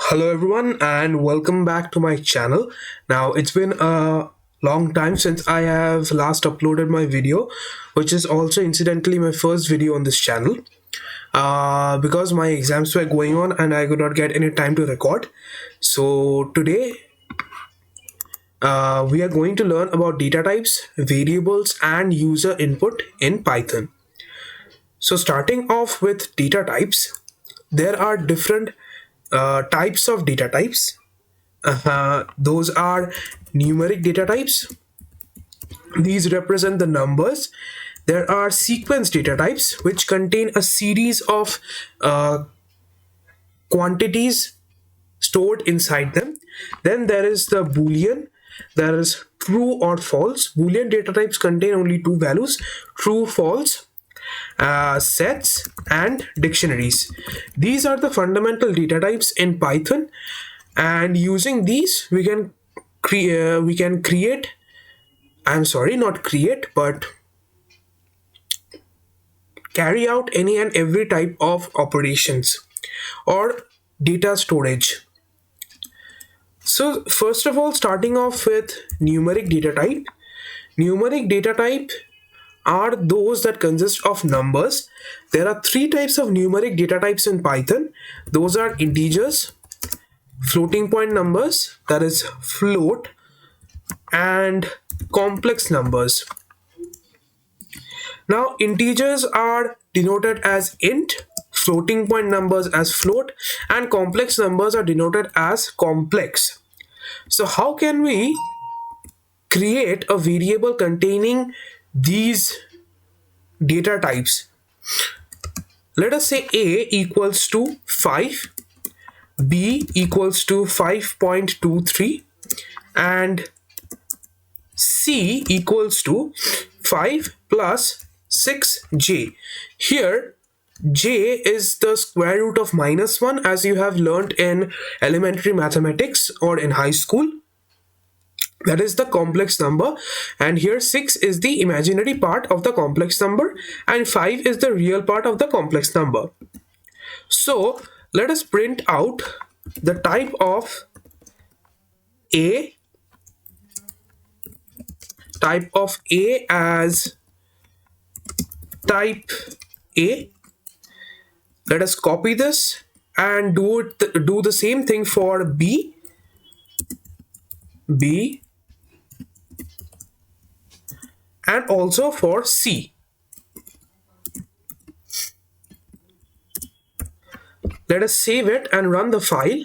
Hello everyone and welcome back to my channel. Now it's been a long time since I have last uploaded my video, which is also incidentally my first video on this channel. Because my exams were going on and I could not get any time to record. So today we are going to learn about data types, variables and user input in Python. So starting off with data types, there are different types of data types. Those are numeric data types. These represent the numbers. There are sequence data types, which contain a series of quantities stored inside them. Then there is the Boolean. There is true or false. Boolean data types contain only two values: true, false. Sets and dictionaries. These are the fundamental data types in Python, and using these we can create, I'm sorry, not create, but carry out any and every type of operations or data storage. So first of all, starting off with numeric data type. Numeric data type are those that consist of numbers. There are three types of numeric data types in Python. Those are integers, floating point numbers, that is float, and complex numbers. Now integers are denoted as int, floating point numbers as float, and complex numbers are denoted as complex. So how can we create a variable containing these data types? Let us say a equals to 5, b equals to 5.23, and c equals to 5 plus 6j. Here j is the square root of -1, as you have learned in elementary mathematics or in high school. That is the complex number, and here 6 is the imaginary part of the complex number and 5 is the real part of the complex number. So let us print out the type of a as type A. Let us copy this and do the same thing for b, and also for C. Let us save it and run the file.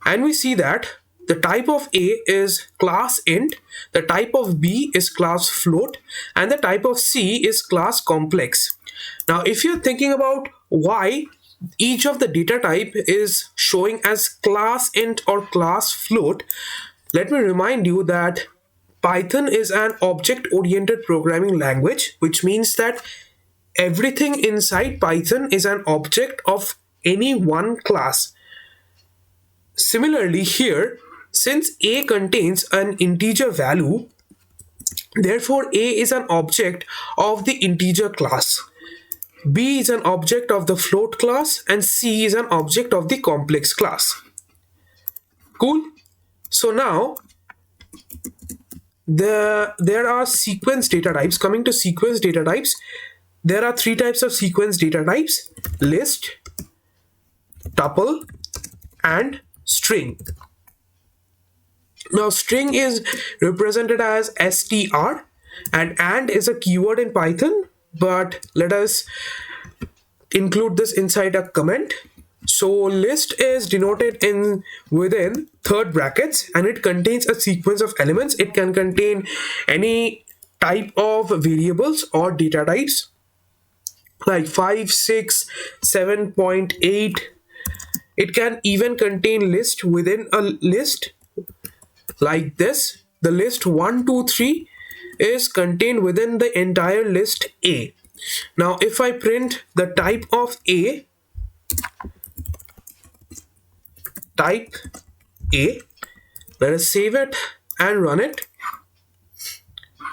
And we see that the type of A is class int, the type of B is class float, and the type of C is class complex. Now, if you're thinking about why each of the data type is showing as class int or class float, let me remind you that Python is an object-oriented programming language, which means that everything inside Python is an object of any one class. Similarly here, since a contains an integer value, therefore a is an object of the integer class, b is an object of the float class, and c is an object of the complex class. Cool? So now there are sequence data types. Coming to sequence data types, there are three types of sequence data types: list, tuple, and string. Now string is represented as str, and is a keyword in Python, but let us include this inside a comment. So list is denoted within third brackets, and it contains a sequence of elements. It can contain any type of variables or data types like 5, 6, 7.8. It can even contain list within a list like this. The list 1, 2, 3 is contained within the entire list A. Now if I print the type of A, let us save it and run it,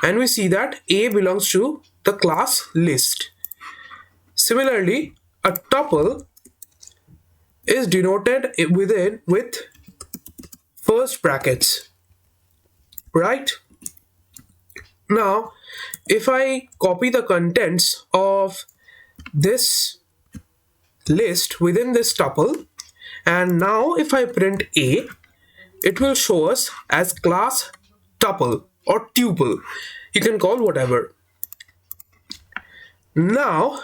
and we see that A belongs to the class list. Similarly, a tuple is denoted within with first brackets, right? Now, if I copy the contents of this list within this tuple, and now if I print A, it will show us as class tuple or tuple. You can call whatever. Now,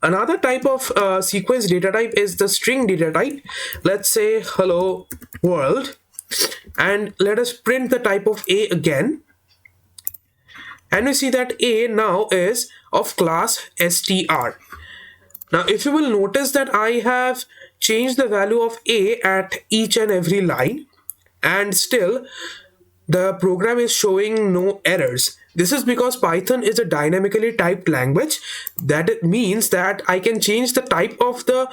another type of sequence data type is the string data type. Let's say hello world, and let us print the type of A again. And we see that A now is of class str. Now, if you will notice that I have changed the value of A at each and every line, and still the program is showing no errors. This is because Python is a dynamically typed language. That it means that I can change the type of the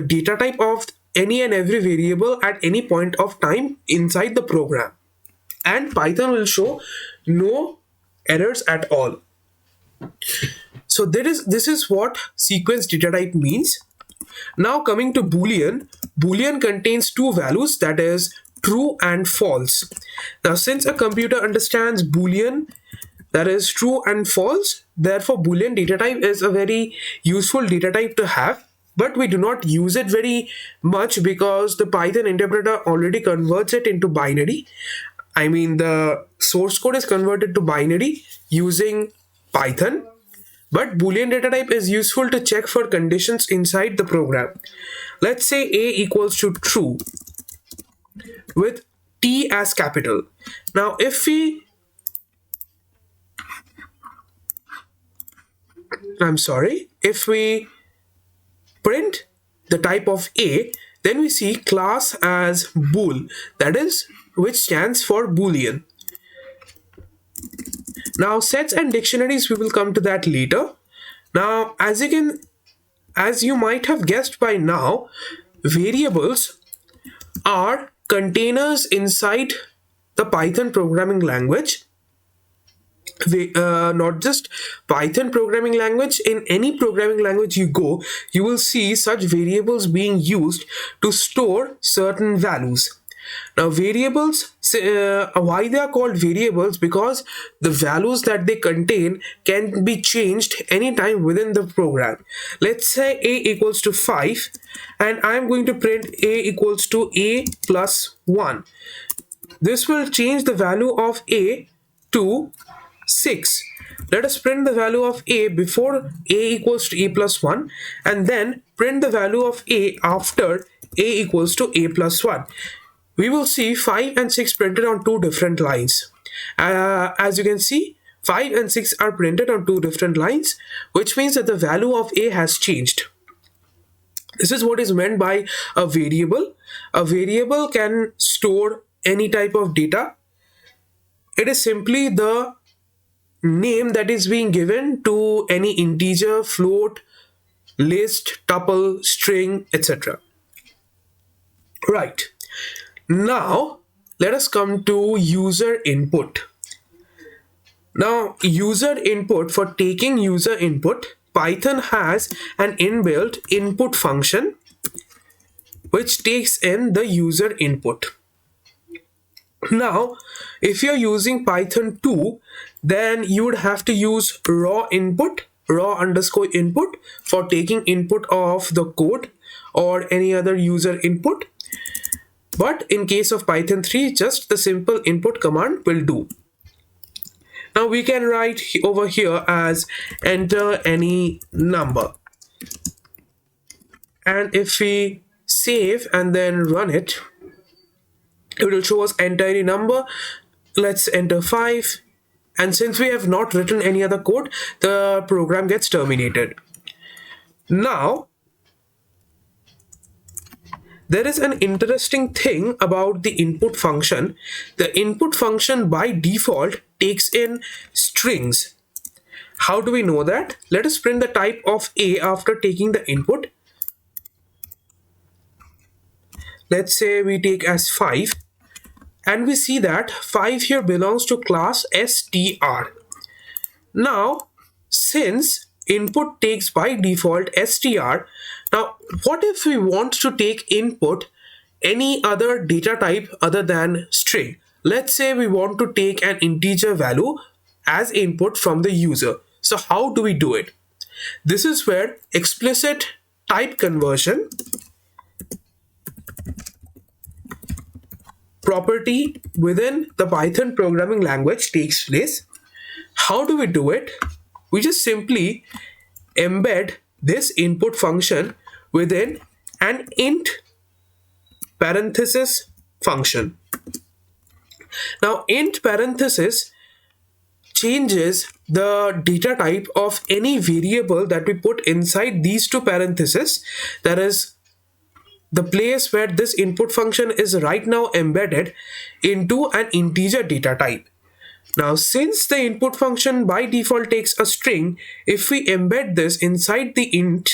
data type of any and every variable at any point of time inside the program, and Python will show no errors at all. So this is what sequence data type means. Now coming to Boolean, Boolean contains two values, that is true and false. Now since a computer understands Boolean, that is true and false, therefore Boolean data type is a very useful data type to have, but we do not use it very much because the Python interpreter already converts it into binary. I mean, the source code is converted to binary using Python, but Boolean data type is useful to check for conditions inside the program. Let's say A equals to true with T as capital. Now, if we print the type of A, then we see class as bool, that is, which stands for Boolean. Now, sets and dictionaries, we will come to that later. Now, as you might have guessed by now, variables are containers inside the Python programming language. Not just Python programming language, in any programming language you go, you will see such variables being used to store certain values. Now, variables, why they are called variables? Because the values that they contain can be changed anytime within the program. Let's say A equals to 5, and I'm going to print A equals to A plus 1. This will change the value of A to 6. Let us print the value of A before A equals to A plus 1, and then print the value of A after A equals to A plus 1. We will see 5 and 6 printed on two different lines. As you can see, 5 and 6 are printed on two different lines, which means that the value of A has changed. This is what is meant by a variable. A variable can store any type of data. It is simply the name that is being given to any integer, float, list, tuple, string, etc. Right. Now, let us come to user input. Now, user input, for taking user input, Python has an inbuilt input function which takes in the user input. Now, if you're using Python 2, then you would have to use raw input, raw underscore input, for taking input of the code or any other user input. But in case of Python 3, just the simple input command will do. Now we can write over here as enter any number. And if we save and then run it, it will show us enter any number. Let's enter 5. And since we have not written any other code, the program gets terminated. Now, there is an interesting thing about the input function. The input function by default takes in strings. How do we know that? Let us print the type of A after taking the input. Let's say we take as 5, and we see that 5 here belongs to class str. Now, since input takes by default str. Now, what if we want to take input any other data type other than string? Let's say we want to take an integer value as input from the user. So how do we do it? This is where explicit type conversion property within the Python programming language takes place. How do we do it? We just simply embed this input function within an int parenthesis function. Now, int parenthesis changes the data type of any variable that we put inside these two parentheses. That is the place where this input function is right now embedded into an integer data type. Now, since the input function by default takes a string, if we embed this inside the int,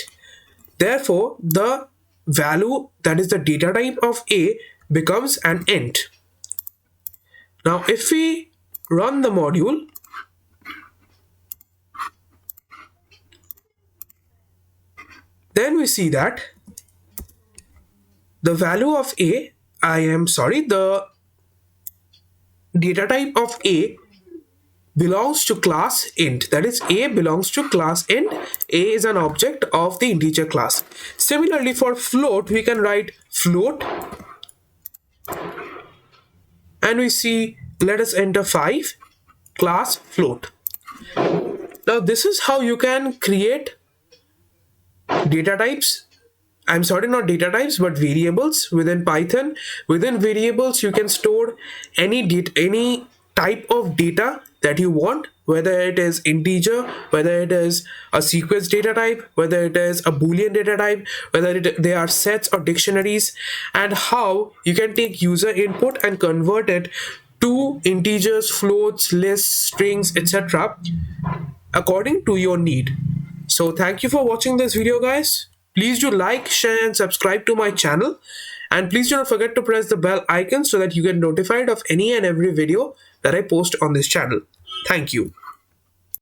therefore the value, that is the data type of a, becomes an int. Now, if we run the module, then we see that the value of a, the data type of a belongs to class int. That is, a belongs to class int. A is an object of the integer class. Similarly, for float, we can write float, and we see, let us enter 5, class float. Now, this is how you can create data types. I'm sorry, not data types, but variables within Python. Within variables, you can store any type of data that you want, whether it is integer, whether it is a sequence data type, whether it is a Boolean data type, whether they are sets or dictionaries, and how you can take user input and convert it to integers, floats, lists, strings, etc. according to your need. So thank you for watching this video, guys. Please do like, share, and subscribe to my channel. And please do not forget to press the bell icon so that you get notified of any and every video that I post on this channel. Thank you.